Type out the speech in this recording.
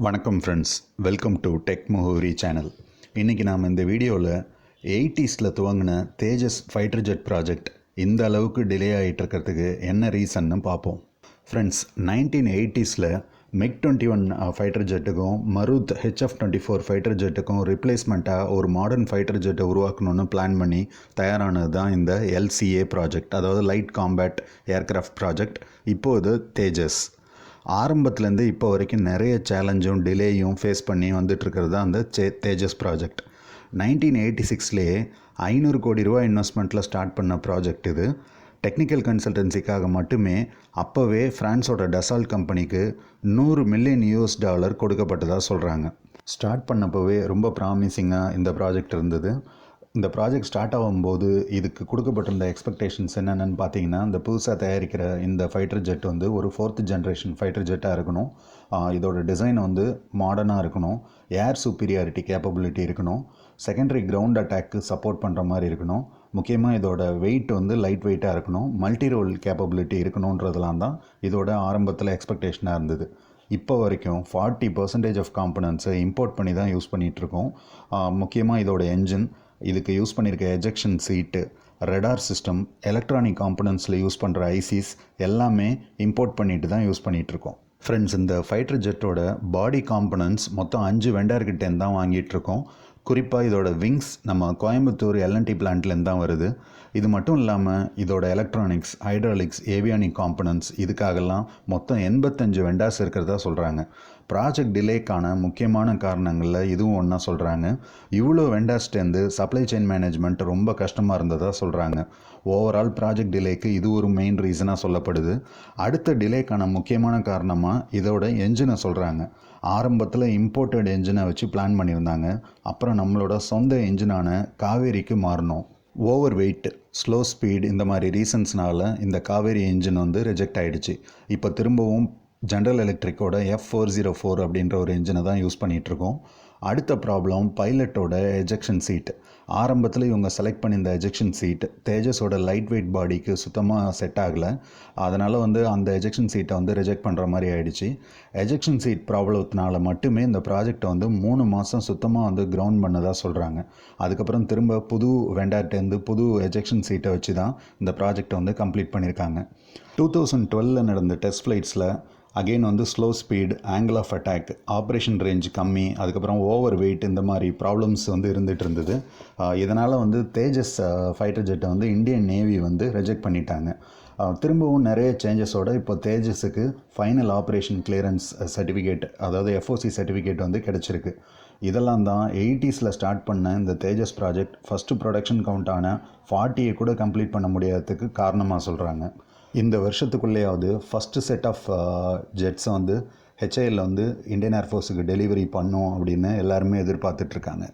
வணக்கம் friends, welcome to tech Mugavari channel. இன்றைக்கி நாம் இந்த வீடியோவில் 80s துவங்கின தேஜஸ் ஃபைட்டர் ஜெட் ப்ராஜெக்ட் இந்த அளவுக்கு டிலே ஆகிட்டு இருக்கிறதுக்கு என்ன ரீசன்னு பார்ப்போம். ஃப்ரெண்ட்ஸ், 1980s MiG-21 ஃபைட்டர் ஜெட்டுக்கும் மருத் HF-24 ஃபைட்டர் ஜெட்டுக்கும் ரிப்ளேஸ்மெண்ட்டாக ஒரு மாடர்ன் ஃபைட்டர் ஜெட்டை உருவாக்கணும்னு பிளான் பண்ணி தயாரானது தான் இந்த LCA ப்ராஜெக்ட், அதாவது லைட் காம்பேட் ஏர்க்ராஃப்ட் ப்ராஜெக்ட். இப்போது தேஜஸ் ஆரம்பத்துலேருந்து இப்போ வரைக்கும் நிறைய சேலஞ்சும் டிலேயும் ஃபேஸ் பண்ணி வந்துட்டுருக்கிறது தான் அந்த தேஜஸ் ப்ராஜெக்ட். 1986 500 கோடி ரூபா இன்வெஸ்ட்மெண்ட்டில் ஸ்டார்ட் பண்ண ப்ராஜெக்ட் இது. டெக்னிக்கல் கன்சல்டன்சிக்காக மட்டுமே அப்போவே ஃப்ரான்ஸோட டசால்ட் கம்பெனிக்கு $100 மில்லியன் கொடுக்கப்பட்டதாக சொல்கிறாங்க. ஸ்டார்ட் பண்ணப்போவே ரொம்ப ப்ராமிசிங்காக இந்த ப்ராஜெக்ட் இருந்தது. இந்த ப்ராஜெக்ட் ஸ்டார்ட் ஆகும்போது இதுக்கு கொடுக்கப்பட்டிருந்த எக்ஸ்பெக்டேஷன்ஸ் என்னென்னு பார்த்தீங்கன்னா, இந்த புதுசாக தயாரிக்கிற இந்த ஃபைட்டர் ஜெட் வந்து ஒரு 4th ஜென்ரேஷன் ஃபைட்டர் ஜெட்டாக இருக்கணும். இதோட டிசைன் வந்து மாடர்னாக இருக்கணும். ஏர் சுப்பீரியாரிட்டி கேப்பபிலிட்டி இருக்கணும். செகண்டரி கிரவுண்ட் அட்டாக்கு சப்போர்ட் பண்ணுற மாதிரி இருக்கணும். முக்கியமாக இதோட வெயிட் வந்து லைட் வெயிட்டாக இருக்கணும். மல்டி ரோல் கேப்பபிலிட்டி இருக்கணுன்றதுலாம் தான் இதோட ஆரம்பத்தில் எக்ஸ்பெக்டேஷனாக இருந்தது. இப்போ வரைக்கும் 40% ஆஃப் காம்பனன்ட்ஸை இம்போர்ட் பண்ணி தான் யூஸ் பண்ணிகிட்ருக்கோம். முக்கியமாக இதோட என்ஜின், இதுக்கு யூஸ் பண்ணியிருக்க எஜெக்ஷன் சீட்டு, ரெடார் சிஸ்டம், எலக்ட்ரானிக் காம்பனன்ட்ஸில் யூஸ் பண்ணுற ஐசிஸ் எல்லாமே இம்போர்ட் பண்ணிட்டு தான் யூஸ் பண்ணிகிட்ருக்கோம். ஃப்ரெண்ட்ஸ், இந்த ஃபைட்டர் ஜெட்டோட பாடி காம்பனன்ட்ஸ் மொத்தம் 5 வெண்டார்கிட்டேருந்து தான் வாங்கிட்டுருக்கோம். குறிப்பாக இதோட விங்ஸ் நம்ம கோயம்புத்தூர் LNT பிளான்ட்லேருந்து தான் வருது. இது மட்டும் இல்லாமல் இதோட எலக்ட்ரானிக்ஸ், ஹைட்ராலிக்ஸ், ஏவியானிக் காம்பனன்ட்ஸ் இதுக்காகலாம் மொத்தம் 85 வெண்டார்ஸ் இருக்கிறதா சொல்கிறாங்க. ப்ராஜெக்ட் டிலேக்கான முக்கியமான காரணங்களில் இதுவும் ஒன்றா சொல்கிறாங்க. இவ்வளோ வெண்டார்ஸ்டேருந்து சப்ளை செயின் மேனேஜ்மெண்ட் ரொம்ப கஷ்டமாக இருந்ததாக சொல்கிறாங்க. ஓவரால் ப்ராஜெக்ட் டிலேக்கு இது ஒரு மெயின் ரீசனாக சொல்லப்படுது. அடுத்த டிலேக்கான முக்கியமான காரணமாக இதோட என்ஜினை சொல்கிறாங்க. ஆரம்பத்தில் இம்போர்ட்டட் என்ஜினை வச்சு பிளான் பண்ணியிருந்தாங்க. அப்புறம் நம்மளோட சொந்த என்ஜினான காவேரிக்கு மாறணும். ஓவர் வெயிட், ஸ்லோ ஸ்பீட் இந்த மாதிரி ரீசன்ஸ்னால இந்த காவேரி என்ஜின் வந்து ரிஜெக்ட் ஆகிடுச்சு. இப்போ திரும்பவும் ஜென்ரல் எலக்ட்ரிக்கோட F404 அப்படின்ற ஒரு என்ஜினை தான் யூஸ் பண்ணிகிட்ருக்கோம். அடுத்த ப்ராப்ளம் பைலட்டோட எஜெக்ஷன் சீட். ஆரம்பத்தில் இவங்க செலக்ட் பண்ணியிருந்த எஜெக்ஷன் சீட் தேஜஸோட லைட் வெயிட் பாடிக்கு சுத்தமாக செட் ஆகலை. அதனால் வந்து அந்த எஜெக்ஷன் சீட்டை வந்து ரிஜெக்ட் பண்ணுற மாதிரி ஆகிடுச்சு. எஜெக்ஷன் சீட் ப்ராப்ளத்தினால மட்டுமே இந்த ப்ராஜெக்டை வந்து 3 மாதம் சுத்தமாக வந்து கிரவுண்ட் பண்ணதாக சொல்கிறாங்க. அதுக்கப்புறம் திரும்ப புது வெண்டார்ட்டேருந்து புது எஜெக்ஷன் சீட்டை வச்சு தான் இந்த ப்ராஜெக்டை வந்து கம்ப்ளீட் பண்ணியிருக்காங்க. 2012 நடந்த டெஸ்ட் ஃப்ளைட்ஸில் அகெயின் வந்து slow speed, angle of attack, operation range கம்மி, அதுக்கப்புறம் ஓவர் வெயிட் இந்த மாதிரி ப்ராப்ளம்ஸ் வந்து இருந்துகிட்டு இருந்தது. இதனால் வந்து தேஜஸ் ஃபைட்டர் ஜெட்டை வந்து இந்தியன் நேவி வந்து ரிஜெக்ட் பண்ணிட்டாங்க. திரும்பவும் நிறைய சேஞ்சஸோடு இப்போ தேஜஸுக்கு ஃபைனல் ஆப்ரேஷன் கிளியரன்ஸ் சர்டிஃபிகேட், அதாவது FOC சர்டிஃபிகேட் வந்து கிடச்சிருக்கு. இதெல்லாம் தான் 80s ஸ்டார்ட் பண்ண இந்த தேஜஸ் ப்ராஜெக்ட் ஃபஸ்ட்டு ப்ரொடக்ஷன் கவுண்டான 40 கூட கம்ப்ளீட் பண்ண முடியாததுக்கு காரணமாக சொல்கிறாங்க. இந்த வருஷத்துக்குள்ளேயாவது ஃபஸ்ட்டு செட் ஆஃப் ஜெட்ஸை வந்து HAL வந்து இந்தியன் ஏர்ஃபோர்ஸுக்கு டெலிவரி பண்ணும் அப்படின்னு எல்லாருமே எதிர்பார்த்துட்ருக்காங்க.